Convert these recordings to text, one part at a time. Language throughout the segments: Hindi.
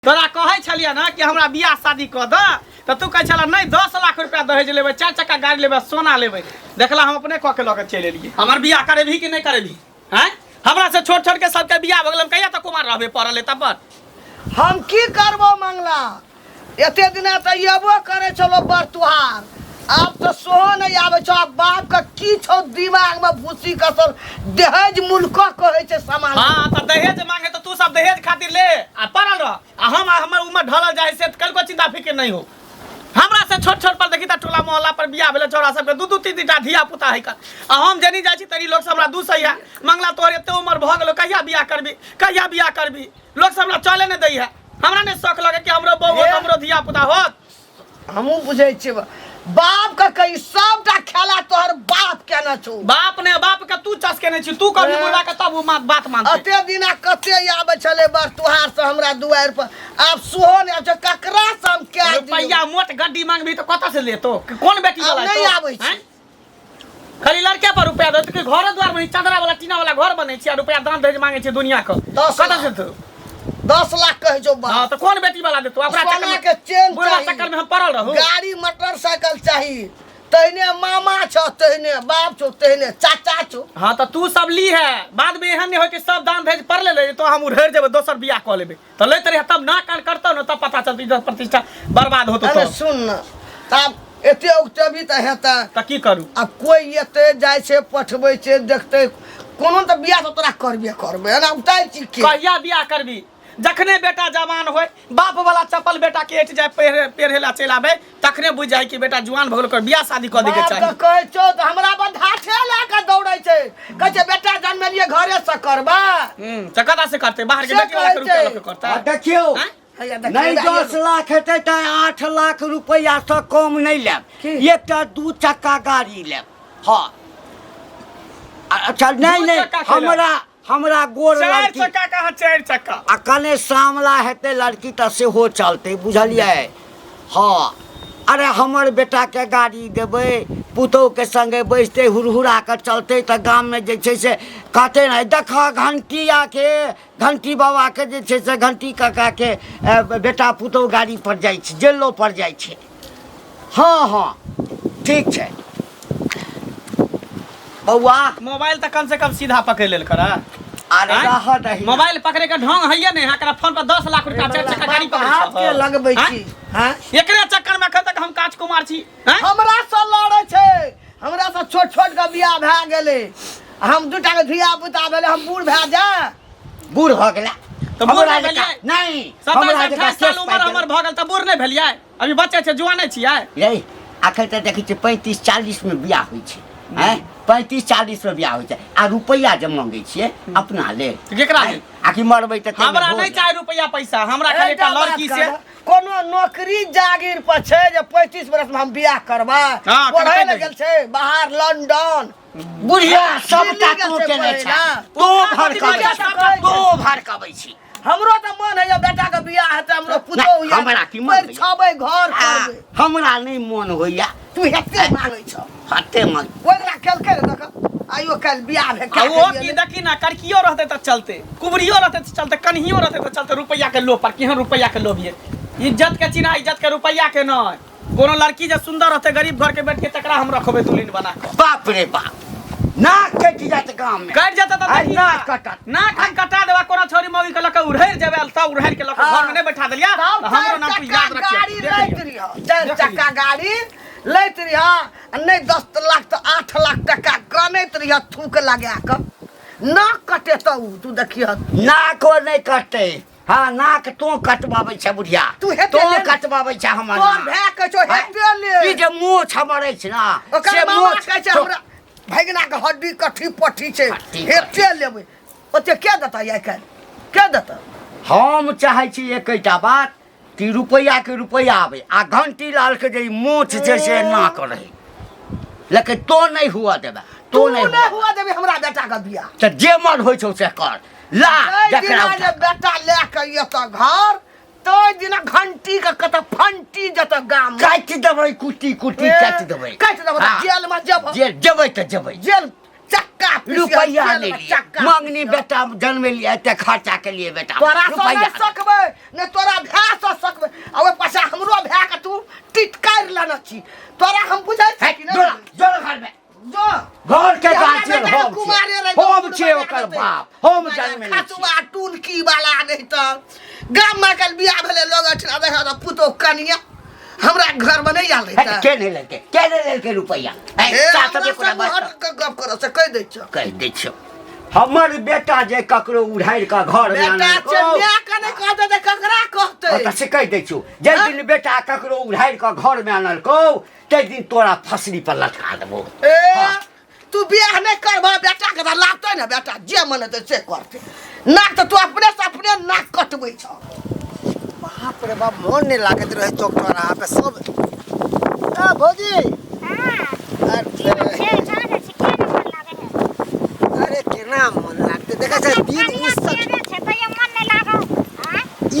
तोरा कहे छलिया ना कि हमरा बियाह शादी क द त तू कहे छला नहीं 10 लाख रुपया दहेज लेबे 4 चक्का गाड़ी लेबे सोना लेबे देखला हम अपने क के ल के चल एलिए हमर बियाह करेभी कि नहीं करेभी हैं हमरा से छोट छोट के सबके बियाह भ गेल कहिया तक कुमार रहबे पड़ल तब हम की करबो मंगला एते दिन त येबो करे चलो बर तुहार अब तो सोहो नहीं आवे छ बाप का की छौ दिमाग में भूसी कसर दहेज मुल्क कहे छे सामान हां त दहेज मांगे तो तू सब दहेज खातिर ले आ पड़ल रह आ हमर उम्र ढलल जाय से कल को चिंता फिक्र नहीं हो हमरा से छोट छोट पर देखी त टोला मोहल्ला पर बियाह भेले छोरा सब के दू दू तीन टा धिया पुता है का आ हम जनी जाय छी तरी लोग सब हमरा दूसैया मंगला तोर एते उम्र भ गेलो कहिया बियाह करबी लोग सब हमरा चले न दै है हमरा ने शौक लगे कि हमरो बहू हमरो धिया पुता होत हमहु बुझै छी बाप का कई सबटा खेला तोहर बाप के न छौ बाप के तू चस के नहीं छी तू कभी बोला के तब बात मानते अते दिना कते आवे चले बर तुहार से हमरा दुआर पर अब सोहो ने छ ककरा से हम के रुपया मोट गड्डी मांगबी तो कत से लेतो कौन बेटी वाला नहीं आवे छी खाली लड़के पर रुपया दे तो घर द्वार में चदरा वाला टीना वाला घर बनै छी रुपया दान दहेज मांगे छी दुनिया को कत से तो 10 लाख कहे जो बाप हां तो कौन बेटी वाला देतो अपना सोना के चेन बुढ़वा चक्कर में हम पड़ल रहू गाड़ी मोटरसाइकिल चाहिए तहने मामा छ तहने बाप छ तहने चाचा छ हां तो तू सब ली है बाद में एहन नहीं हो कि सब दान दहेज पर ले तो हम उधर जेबे दोसर बियाह क लेबे तो लेत रहे तब ना कान करतो न तब पता चलती इज्जत प्रतिष्ठा बर्बाद होतो तो सुन न तब एते उक्ते भी त हेता त की करू अब कोई एते जाय छे पठबै छे देखते कोनो त बियाह तो तोरा करबे ना उताय छी के कहिया बियाह करबी जखने बेटा जवान होय बाप वाला चप्पल बेटा के एट जाय पेरहेला चल आबे तखने बुझ जाय कि बेटा जवान भ गेल कर बियाह शादी क दे के चाहिए बाप कहे छो त हमरा बंधा ठेला के दौड़ै छे कहे छे बेटा जन्म लिए घरे से करबा त कदा से करते बाहर के बेटी वाला के रुपया लेके करता देखियो नहीं 10 लाख हेतै त 8 लाख रुपया से कम नहीं लेब एकटा 2 चक्का गाड़ी लेब हां अच्छा नहीं हमरा गोर लड़की 4 चक्का कहा 4 चक्का आ कने सामला हेते लड़की त से हो चलते बुझलिए हां अरे हमर बेटा के गाड़ी देबे पुतौ के संगे बैसते हुरहुरा कर चलते त गांव में जे छै से कहते नहीं देखा घंटी बाबा के जे छै से घंटी काका के बेटा पुतौ गाड़ी पर जाय छै जेलो पर जाय छै हां ठीक छै बउआ मोबाइल त कम से कम सीधा पकड़ लेल करा अरे रहा नहीं मोबाइल पकड़े का ढंग है नहीं एकरा फोन पर 10 लाख रुपया 4 चक्का गाड़ी पकड़ हाथ के लगबै छी हां एकरे चक्कर में अखन तक हम काज कुमार छी हमरा से लड़ै छै हमरा से छोट छोट के बियाह भ गेले हम दूटा के धिया पुता भेले हम बूढ़ भ जा बूढ़ भ गेला तो बूढ़ भेलिए नहीं 27-28 साल उम्र हमर भ गेल त बूढ़ नहीं भेलिए अभी बच्चे छै जुआने छियै रे आखिर त देखै छी 35-40 में बियाह होई छै हैं 35-40 में बियाह होई छै आ रुपया जे मांगे छियै अपना ले केकरा ले आखि मरबै त हमरा नहीं चाहे रुपया पैसा हमरा खाली एकटा लड़की से कोनो नौकरी जागीर पर छै जे 35 वर्ष में हम बियाह करबा पढ़ै ले गेल छै बाहर लंदन बुढ़िया सबटा तो केने छै तो भड़काबै छी हमरो त मन है बेटा के बियाह हेतै हमरो पुतौ या हमरा की मन छबै घर करबै हमरा नहीं मन होइया तू हेते मांगै छ हते मन ओकरा केलकै देख आइयो कल बियाह भे आ वो की देखी ना करकियो रहते त चलते कुबरियो रहते त चलते कन्हियो रहते त चलते रुपया के लोभ पर केहन रुपया के लोभ ये इज्जत के चिन्ह इज्जत के रुपया के न कोनो लड़की जे सुंदर रहते गरीब घर के बैठ के तकरा हम रखबे दुल्हन बना के बाप रे बाप ना कटि जात गांव में कट जाता त देखी ना कटा ना खान कटा देबा कोनो छोरी मौगी के लके उड़ैर जेबे त उड़ैर के लके घर में नहीं बैठा देलिया हमरो नाम तू याद रखिए गाड़ी लैत रहियो 4 चक्का गाड़ी लैत रहियो नहीं 10 लाख तो 8 लाख टका कनैत रहियो थूक लगा के ना कटे त तू देखियो नाक नहीं कटते हां नाक तो कटवाबै छै बुढ़िया तो कटवाबै छै हमर तोर भै के छो हेते ले ई जे मोछ हमरै छै ना से मोछ कहै छै हमरा भैगना के हड्डी कठी पट्टी छै हेते लेबै ओते के देता या के देता हम चाहे छी एकैटा बात कि रुपया के रुपया आवे आ घंटी लाल के जे मोछ छै से ना करे लेकिन तो नहीं हुआ देबे तो नहीं हुआ देबे हमरा बेटा के बियाह त जे मन होय छौ से कर ला देखरा बेटा ले के ये त घर तो दिन घंटी के कत फंटी जत गाम काट देबै कुटी काट देबै जेल में जेबै जेबै त जेबै जेल चक्का रुपया ले लिए मंगनी बेटा जन्म लिए ते खर्चा के लिए बेटा तोरा सो रुपया नहीं सकबे ने तोरा भै सो सकबे अब पाछा हमरो भै के तू टिटकार लाना छी तोरा हम बुझै छी कि जोड़ा जोड़ा घर में जो घर के गाछे होम छे ओकर बाप होम जन्म ले खतुआ टुनकी वाला नहीं त गाम में कल बियाह भेले लोग अठना देखा त पुतो कनिया हमरा घर में नहीं आले त के नहीं लेके रुपया साथ में कोना बात गप करो से कह दै छ हमर बेटा जे ककरो उधार का घर में बेटा आनल मैं कने कहते त ककरा कहते त से कह दै छु जे दिन बेटा ककरो उधार का घर में आनल को ते दिन तोरा फसली पर लटका देबो ए तू बियाह नहीं करबा बेटा के त लागतै ना बेटा जे मन त से करते नाक त तू अपने से अपने नाक कटबै छ बाप रे बाप मन नहीं लागत रहे चौक चौराहा पे सब आ भौजी अरे केना मन लागते देखा से दिन उस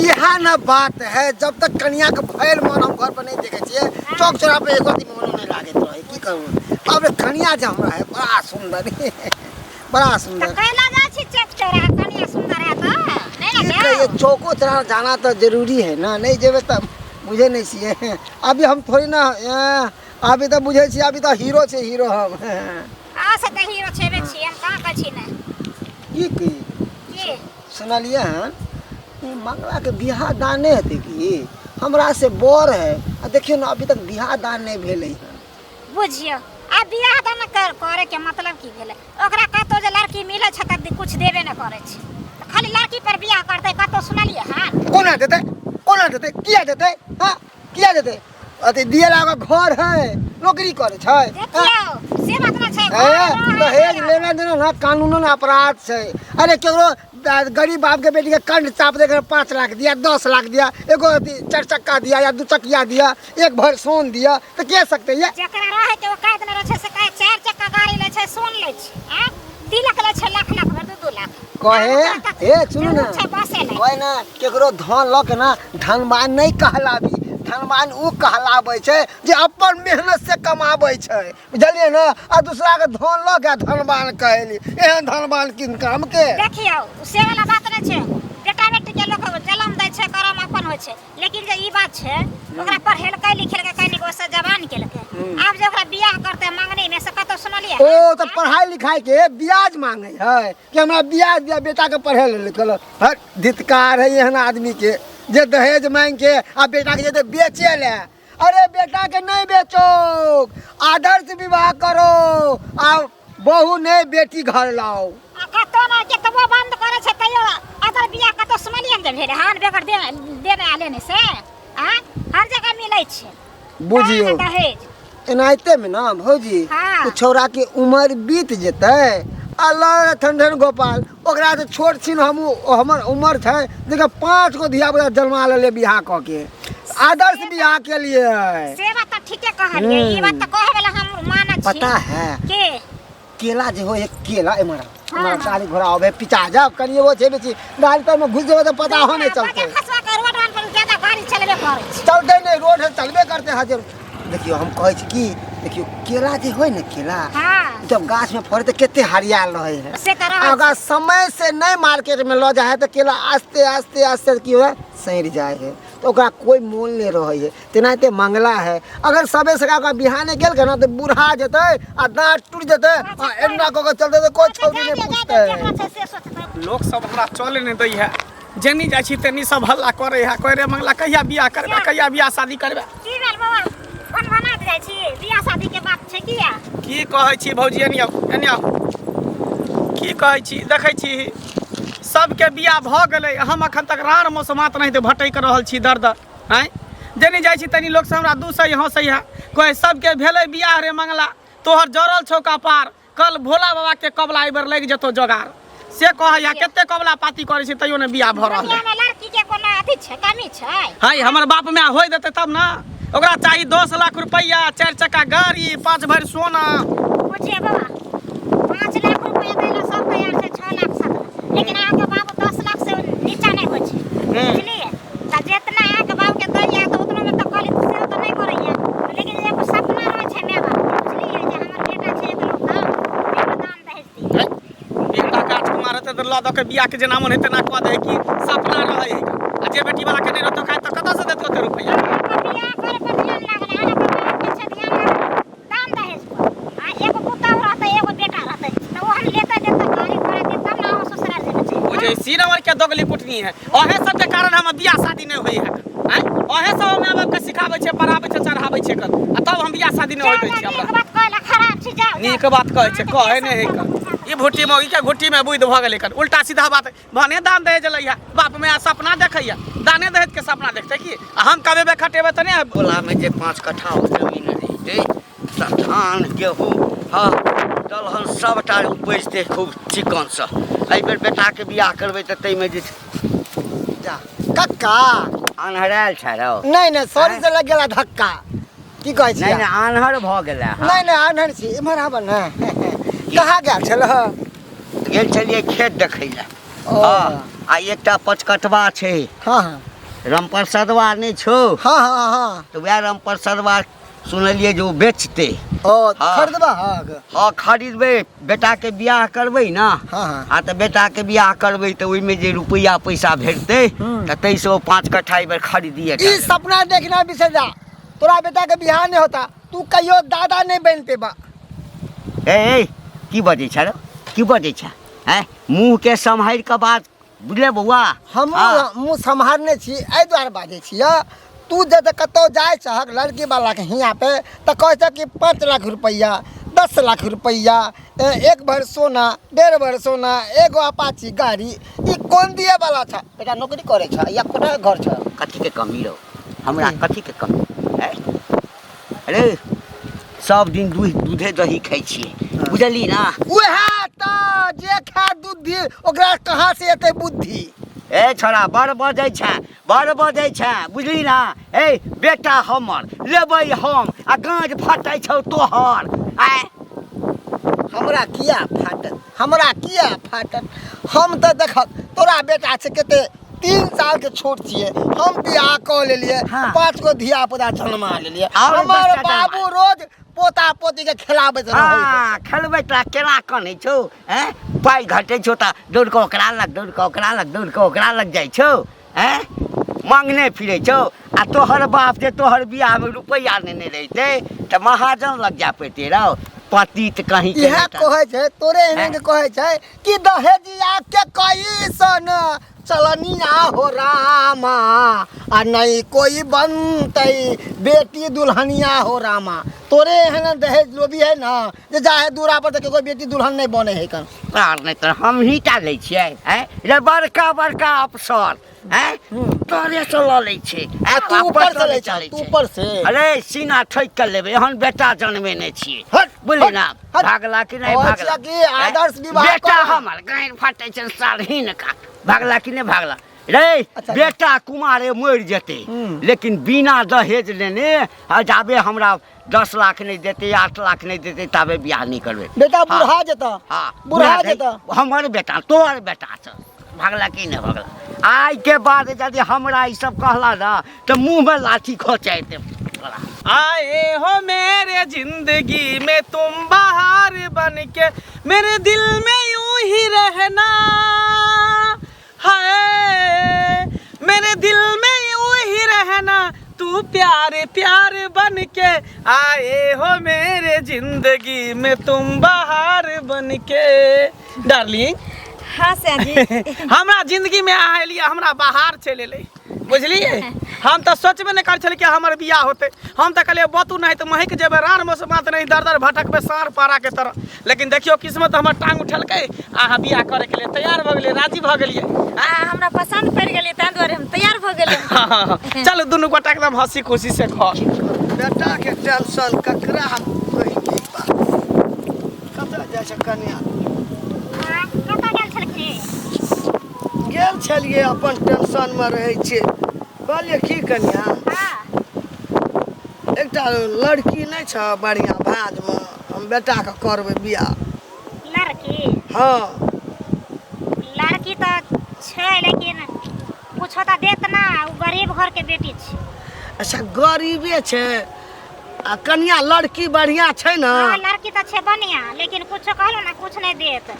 यहाँ न बात है जब तक कन्या के भैल मन हम घर पर नहीं देखे छिए चौक चौराहा पे एक दिन मन नहीं लागत रहे की कहूं अब कन्या जे हमरा है बड़ा सुंदर बड़ा सुंदर कहला जा छी चौक चौराहा कन्या सुंदर है तो नहीं ना ये चौको चौराहा जाना तो जरूरी है ना नहीं जेबे तब मुझे नहीं चाहिए अभी हम थोड़ी ना अभी तो बुझे छी अभी तो हीरो छे हीरो हम आ से त हीरो छेबे छी हम कहां का छी ना की सुनलिए हैं मंगला के बियाह दान नहीं हेते की हमरा से बोर है आ देखियो ना अभी तक बियाह दान नहीं भेले है बुझियो आ बियाह दान करे के मतलब की भेले ओकरा कतो जे लड़की मिले छ त कुछ देबे न करे छी खाली लड़की पर बियाह करते कतो सुनलिए हां कोना देते किया देते हां किया देते अते दिए लागा घर है नौकरी करे छै देखियो से बात ना छै दहेज लेना देना ना कानूनन अपराध छै अरे केकरो गरीब बाप के बेटी के कंड चाप देकर 5 लाख दिया 10 लाख दिया एगो 4 चक्का दिया या 2 चकिया दिया एक भर सोन दिया तो कह सकते ये जकरा रहे के ओ काट न रहे छै से कहे 4 चक्का गाड़ी ले छै सोन ले छै हां तिलक ले छै लाख लाख भर 2 लाख कहे ए सुन ना कोई ना केकरो धन ल के ना धनवान नहीं कहलाबी धनवान उ कहलाबै छै जे अपन मेहनत से कमाबै छै बुझलिए ना आ दूसरा के धन ल के धनवान कहली एहन धनवान किन काम के देखियो से वाला बात नै छै बेटा बेटी के लोग जन्म दै छै करम अपन होय छै लेकिन जे ई बात छै ओकरा पढ़ेलकै लिखेलकै कनि गो से जवान केलकै आब जे ओकरा बियाह करते मांगनी में से कतो सुनलिए ओ तो पढ़ाई लिखाई के ब्याज मांगे है कि हमरा ब्याज दिया बेटा के पढ़े लिखल हट धिक्कार है एहन आदमी के जे दहेज मांग के आ बेटा के जे बेचे ले अरे बेटा के नहीं बेचो आदर्श विवाह करो आ बहू नहीं बेटी घर लाओ कतो ना के तबो बंद करे छै तयो अगर बियाह कतो सुनलिए जे भेले हां बेगर देने आले ने से हां हर जगह मिलै छै बुझियो दहेज एनाइते में ना भौजी हाँ। छौड़ा के उम्र बीत जेते अल्लाह ठंडन गोपाल ओकरा से छोट छिन हम हमर उम्र छै देखा 5 गो धिया पुता जन्मा ले बियाह क के आदर्श बियाह के लिए से बात ठीके कहलिए ई बात त कहे वाला हम मानत छी पता है के केला जे हो एक केला एमरा हमरा गाड़ी घोड़ा आवे पिटा जा कनिए वो छे बेची गाड़ी तो में घुस जेबे तो पता हो नहीं चलते खसवा कर रोड पर ज्यादा गाड़ी चलबे करे छै चलते नहीं रोड है चलबे करते हाजिर देखियो हम कहै छी की देखियो केला जे होय ना केला हां जब गाछ में फड़े तो कितने हरियाल रहे है से तरह अगर समय से नहीं मार्केट में ल जाए तो केला आस्ते आस्ते आस्ते की हो सड़ जाए है तो ओकरा कोई मोल नहीं रहे है तेनाते मंगला है अगर सबे से का बिहाने गेल के ना तो बूढ़ा जते आ दांत टूट जते आ एन्ना को के चलते तो कोई छौरी नहीं पूछते लोग सब हमरा चले नहीं दै है जेनी जाइ छी तेनी सब हल्ला करे है करे मंगला कहिया बियाह करबे कहिया बियाह शादी करबे की भेल बाबा कोन बना दे छी बियाह शादी के बात छै किया की कहै छी भौजी एनिया की कहै छी देखै छी सबके बियाह भ गेलै हम अखन तक रार मौसमात नहीं तो भटक रहल छी दर्द हैं जेनी जाइ छी तनी लोग से हमरा दूसै हंसै है कोई सबके भेलै बियाह रे मंगला तोहर जरल छौका पार कल भोला बाबा के कबला एबर लग जतो जोगार से कहैया केते कबला पाती करे छी तइयो ने बियाह भ रहल दुनिया में लड़की के कोनो अथी छै कमी छै हाय हमर बाप में होय देते तब ना ओकरा चाहिए 10 लाख रुपया 4 चक्का गाड़ी 5 भर सोना बुझिए बाबा 5 लाख रुपया देला सब तैयार छै 6 लाख 7 लेकिन आके बाबू 10 लाख से नीचा नहीं होय छै बुझलिए त जितना आके बाबू के दैया त उतना में त कहली से त नहीं करैया लेकिन एगो सपना रहे छै मेरा बुझलिए जे हमर बेटा छै एक लोग एगो दान दहेज दऽ के बियाह के जेना मन हेतै ना कऽ दे कि सपना रहै है आ जे बेटी वाला के नहीं रहतो काहे त कतऽ से देत ओते रुपैया बियाह करे पर ध्यान लागल है ना पीछे ध्यान दाम दहेज पर आ एगो पुतौ रहतै एगो बेटा रहतै त वो हम लेते देते गाड़ी घोड़ा दे तब ना हम ससुराल जेबै छै बुझे सीनवर के दोगली कुटनी है ओहे सब के कारण हम बियाह शादी नहीं होई है हैं ओहे सब माय बाप के सिखाबै छै पढ़ाबै छै चढ़ाबै छै कर आ तब हम बियाह शादी नहीं होई दै छी हमरा बात कहला खराब छी जाओ नीक बात कहै छै कहे नहीं है कर ई भुट्टी में ई के घुट्टी में बुइद भ गेलै कर उल्टा सीधा बात भने दान दहेज लइया बाप में सपना देखैया दाने दहेज के सपना देखते की आ हम कबे बे खटेबे त नहीं बोला में जे 5 कट्ठा जमीन रहिते त धान गेहूँ हाँ दलहन सबटा उपजते खूब चिकन से एहि बेर बेटा के बियाह करबै त तै में जे जा कक्का अनहरायल छ रौ नहीं सॉरी से लग गेला धक्का की कहै छी नहीं नहीं आन्हर भ गेलै नहीं आनहर छी इम्हर आब न कहाँ गेल छल गेल छलियै खेत देखै लए ओ आ एकटा पचकटवा छै हाँ रामप्रसादवा नहीं छौ हाँ तो वह रामप्रसादवा सुनलिए जो बेचते ओ हाँ। खरीदबा हाँ खरीदबै बेटा के बियाह करबै ना हाँ आ तो बेटा के बियाह करबै तो ओहि में जे रुपया पैसा भेटतै त तै से 5 कट्ठा ई बेर खरीदिए ई सपना देखना बिसर जा तोरा बेटा के बियाह नहीं होता तू कहियो दादा नहीं बन पेबा ए की बजै छ रे की बजै छ हैं मुंह के सम्हारि के बात बुझले बौआ हम हाँ। मुँह सम्हारने छी एहि दुआरे बाजै छियै तू जब कतौ जाय छहक लड़की वाला के हियाँ पे तो कहे छ कि 5 लाख रुपया 10 लाख रुपया 1 भर सोना 1.5 भर सोना एगो अपाची गाड़ी ई कौन दिए वाला छ बेटा नौकरी करे छ या कोटा घर छ कथी के कमी रहो हमरा कथी के कमी है अरे सब दिन दूधे दही खाइ छियै बुझली ना उहे त जे खा दूध ओकरा कहाँ से एते बुद्धि ए छोरा बड़ बजै छै बुझली ना ए बेटा हमर लेबै हम आ गाँज फटै छौ तोहर आय हमरा किया फाटत हम तो देखत तोरा बेटा से कते 3 साल के छोट छिए हम बियाह क लेलिए हाँ। 5 गो धिया पुता जन्मा लेलिए और हमर 10 टा बाबू रोज पोता पोती के खिलाबैत रहै हाँ खेलबै तोरा केना कनै छौ हैं पाइ घटै छौ त दौड़ कऽ ओकरा लग जाइ छौ हैं मांगने फिरै छौ आ तोहर बाप जे तोहर बियाह में रुपैया नेने रहितै त महाजन लग जा पैते रौ पतित कहीं के इहे बेटा। कहै छै तोरे एहन के कहै छै कि दहेजिया के कैसन चलनिया हो रामा आ नहीं कोई बनतै बेटी दुल्हनिया हो रामा तोरे एहन दहेज लोभी है ना जे जाहे दूरा पर तक कोई बेटी दुल्हन नहीं बने है कन आर नहीं तो हम ही टा लै छियै हैं रे बड़का अफसर हैं तोरे से ल लै छै आ तू ऊपर से ले चल तू ऊपर से अरे सीना ठोक कर लेबै हम बेटा जन्मेने छियै हट, बोली हट, ना हट। भागला कि नहीं और भागला कि आदर्श हैं? विवाह बेटा कर। हमर गाइन फाटै छै सारहीन का भागला कि नहीं भागला रे अच्छा। बेटा कुमारे मरि जेतै लेकिन बिना दहेज लेने जाबे हमरा 10 लाख नहीं देते 8 लाख नहीं देते ताबे बियाह नहीं करबे बेटा बुढ़ा जेता हाँ बुढ़ा जेता हमर बेटा तोहर बेटा छ भागला कि नहीं भागला आइ के बाद यदि हमरा ई सब कहला ना तो मुंह में लाठी खोचाइते आए हो मेरे जिंदगी में तुम बाहर बन के मेरे दिल में यूं ही रहना है मेरे दिल में यूं ही रहना तू प्यारे प्यारे बन के आए हो मेरे जिंदगी में तुम बाहर बन के डार्लिंग हाँ जी हमरा जिंदगी में आलिए हमरा बाहर चले ले बुझलिए हम तो सोचबे नहीं कर छल कि हमर बियाह होते हम तो कहलिए बतू नहीं तो महक जेबे रान मौसमात नहीं दर भटकबे सार पारा के तरह लेकिन देखियो किस्मत हमर टांग उठलकै अहाँ बियाह करे के लिए तैयार भ गेलिए राजी भ गेलिए हमरा पसंद पड़ गेलै ताहि दुआरे हम तैयार भ गेलियै चलो दुनू गोटा एकदम हंसी खुशी से खा बेटा के टेंशन ककरा कही के बात कतऽ जाइ छै कन्या कतऽ गेल छलखिन गेल छलिए अपन टेंशन में रहै छियै कहलिए की कन्या एकटा लड़की नहीं छ बढ़िया भाज में हम बेटा के करबै बियाह लड़की हाँ लड़की तो छै लेकिन कुछो तो देत ना उ गरीब घर के बेटी छै अच्छा गरीबे छै आ कन्या लड़की बढ़िया छै ना हाँ लड़की तो छै बढ़िया लेकिन कुछो कहलो ना कुछ नहीं देत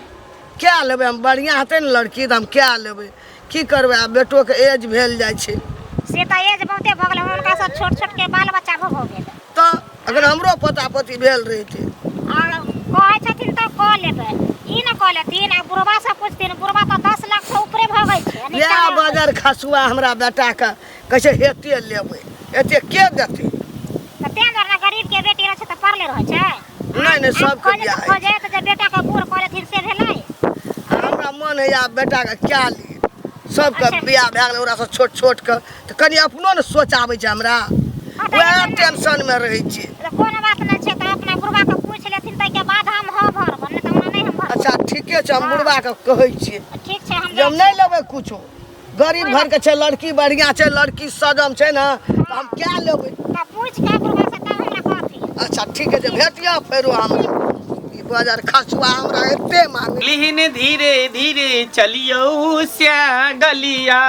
क्या लेबै हम बढ़िया हेतै ने लड़की तऽ हम क्या लेबै की करबै आब बेटोके एज भेल जाइ छै से तऽ एज बहुते भऽ गेलै हुनका सब छोट छोट के बाल बच्चा भऽ गेल तऽ अगर हमरो पोता पोती भेल रहितै और कहै छथिन तऽ कऽ लेबै ई न कऽ लेथिन आ बुढ़बा से पूछथिन बुढ़बा तऽ 10 लाख से ऊपरे भगै छै इएह बजर खसुआ हमरा बेटाके कहै छै हेते लेबै एते के देतै तऽ तें दुआरे गरीब के बेटी रहै छै तऽ पढ़ले रहै छै नहीं सबके बियाह होइ छै। खोजे तऽ जे बेटा के बूढ़ कऽ लेथिन से भेलै हमरा मन होइया बेटाके क्या ली सबके अच्छा। बियाह भए गेलै ओकरा सब छोट छोट के तऽ कनि अपनो ने सोच आबै छै हमरा वएह टेंशन में रहै छी तऽ कोनो बात नहि छै तऽ अपना बुढ़बा के पूछ लेथिन ताहि के बाद हम ह भरब नहि तऽ हमरा नहि हम भरब अच्छा ठीके छै हम बुढ़बा के कहै छियै ठीक छै हम जब नहीं लेबै कुछो गरीब घर के छै लड़की बढ़िया छै लड़की सजम छै ना तऽ हम क्या लेबै तऽ पूछ के बुढ़बा से तब हमरा कहथिन अच्छा ठीक है जब भेटिया फेरो हमरा ई बाजार खसुआ हमरा एते मांगे दुल्हन धीरे धीरे चलियो श्या गलिया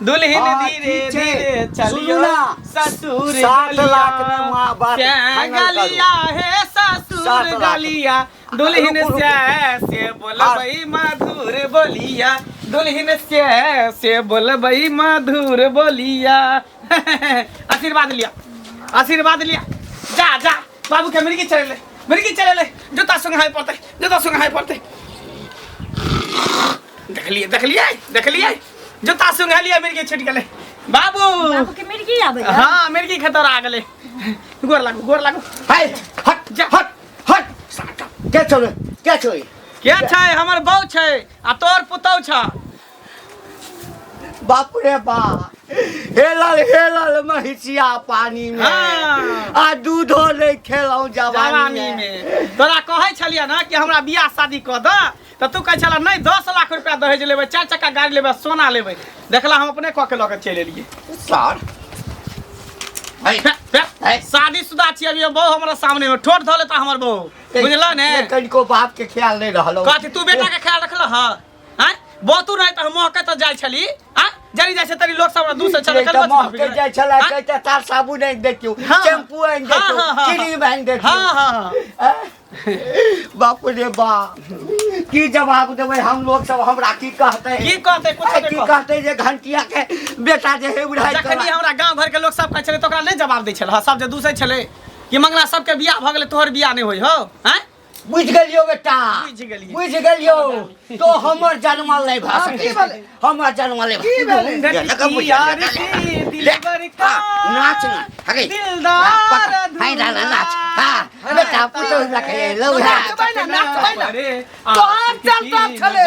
दुल्हन हाँ, धीरे ठीक छै। धीरे चलियो सुनू ना, ससुर 7 लाख में माँ बाप श्या फाइनल करो। गलिया है 7 ससुर लाख। गलिया दुल्हन रुकू, रुकू। श्या से बोलबई मधुर बोलिया दुल्हन श्या से बोलबई मधुर बोलिया आशीर्वाद लिया जा जा बाबू के मिर्गी चले ले जूता संग हाय पड़ते देख लिए जूता संग लिया मिर्गी छिट गेले बाबू बाबू के मिर्गी आबै हाँ मिर्गी खतर आ गेले गोर लागो हट जा हट साटा क्या छौ के छै हमर बहू छै आ तोर पुतौ छ बाप रे बाप हेलल महिषिया पानी में हाँ। आ दूधो नहीं खेलौ जवानी जवानी में तोरा कहै छलिया ना कि हमरा बियाह शादी क द त तू कहै छला नहीं 10 लाख रुपया दहेज लेबै 4 चक्का गाड़ी लेबै सोना लेबै देखला हम अपने क के ल के चले एलिए सर शादीशुदा छी अभी बहु हमरा सामने में ठोट धले त हमर बहु बुझला ने कनिको बाप के ख्याल नहीं रहलो कहती तू बेटा के ख्याल रखल ह हैं बहुतू नहीं त हम महके त जाय छली हैं जरी जाय छै तरी लोग सब दूर से चले तो महके जाय छला कहते तार साबुन नहीं देखियो हाँ। शैम्पू नहीं देखियो हाँ। क्रीम नहीं देखियो हां बाप रे बाप की जवाब देबै हम लोग सब हमरा की कहते की कहते कुछ की कहते जे घंटिया के बेटा जे है उड़ाई जखनी हमरा गांव घर के लोग सब कहै छले त ओकरा नहीं जवाब दै छल सब जे दूसरे छले कि मंगला सबके बियाह भ गेले तोहर बियाह नहीं होई हो हैं बुझ गेलियो बेटा बुझ गेलियै। बुझ गेलियो तो हमर जन्मल नहीं भा सके हमर जन्मल नहीं यार से दिलबर का नाच ना हगे दिलदार हाय ला नाच हां बेटा पुतो लखे लो तोहार चलता छले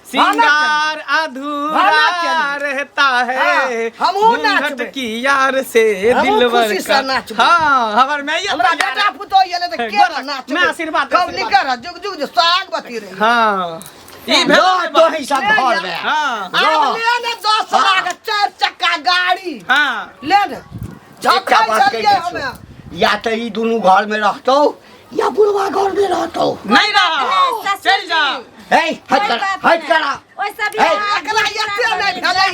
सिंगार अधूरा रहता है हमहू नाचबै। घूंघट की यार से हमहू दिलबर खुशी से का नाचबै। हां हमर मैं हमरा बेटा पुतो येले त के नाच मैं आशीर्वाद कब निकर जुग जुग साग बती रही हां ई लो भेल तो ही सब घर में हां अब ले ने 10 लाख 4 चक्का गाड़ी हां ले ने झटका बात चल कही के छौ। हमें या तो ई दोनों घर में रहतो या बुढ़वा घर में रहतो नहीं रहा चल जा हे हट करा ओइ सब हे, एकरा एते नहीं भेलै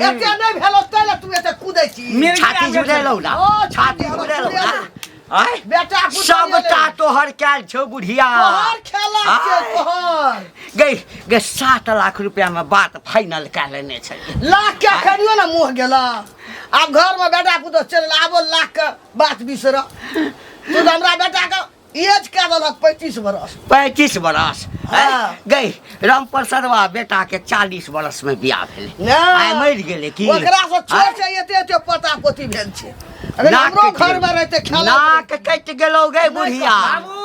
एते नहीं भेलो तैले तू एते कूदै छी मेरे छाती जुड़े लो ना ओ, छाती छाती जुड़े लो जुड़े ना लो। आय बेटा पुतो सबटा तोहर कैल छौ बुढ़िया तोहर खेला के आय। तोहर गई 7 लाख रुपया में बात फाइनल कर लेने छै लाख के खरियो ना मुँह गेला अब घर में बेटा पुतो चल आबो लाख के बात बिसर तू तो हमरा बेटा के एज के देलक 35 बरस 35 बरस हाँ। गई राम प्रसादवा बेटा के 40 बरस में बियाह भेले ना। आय मर गेले की ओकरा से छोड़ से एते एते पोता पोती भेल छै अगर हमरो घर में रहते खेला नाक कट गेलो गई बुढ़िया बाबू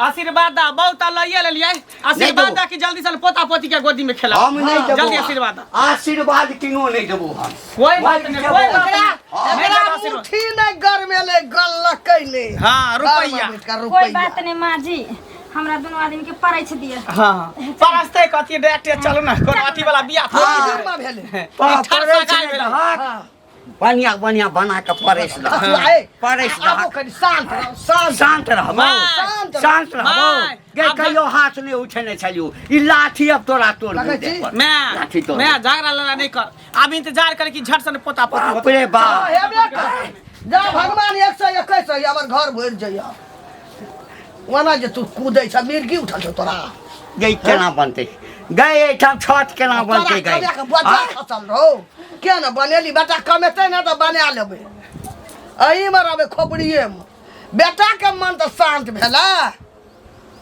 आशीर्वाद दा बहुत लइए लेलिए आशीर्वाद दा कि जल्दी से पोता पोती के गोदी में खेला हम नहीं देबो जल्दी आशीर्वाद दा आशीर्वाद किनो नहीं देबो हम कोई बात नहीं कोई बात एकरा नहीं नहीं एकरा देबो आशीर्वाद मुट्ठी नहीं घर में ले गल्लकै ले हाँ, रुपैया। कोई बात नहीं माँ जी हमरा दोनों आदमी के परछ दिए हां परस्ते कथि डायरेक्ट चलो ना कोनो अथी वाला बियाह हाँ भेले बढ़िया बढ़िया बना के परेश तू रह आए परेश रह आबो कनी शांत रहो शांत शांत रहबो माय, शांत रहबो माय, गे अब- कहियो हाथ नहीं उठेने छलियो ई लाठी अब तोरा तोड़ लगे दे छी? लाठी तोड़ मैं झगड़ा लड़ा नहीं कर अब इंतजार कर कि झट से पोता पोती बाप रे बाप हेबे कर जा भगवान 121 हमर घर भर जइया वना जे तू कूदै छ मिर्गी उठल छ तोरा गई केना बनते गए एठाम छत केना बनते गए बच्चा खसल रहो क्या ना बनेली बेटा कमेते ना तो बना लेबै अही में रहबै खोपड़िए में बेटा के मन तो शांत भेला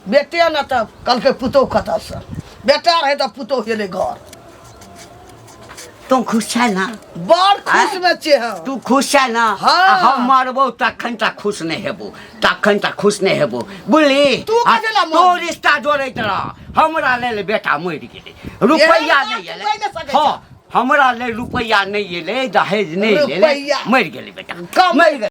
बेटे न तो कल के पुतोह कतऽ से बेटा रहे तो पुतोह गेलै घर तुम खुश छै ना बड़ खुश में छे हम तू खुश छै ना हाँ। हम मरबो तखन तक खुश नहीं हेबो तखन तक खुश नहीं हेबो बुझली तू कथी ला तो मरबी? रिश्ता जोड़ैत रह हमरा लेल बेटा मरि गेलै रुपैया एहन नहीं बात कहि नहि एलै सकै हाँ हमरा लेल रुपैया नहीं एलै दहेज नहीं एलै रुपैया। मरि गेलै बेटा कम मरि गेलै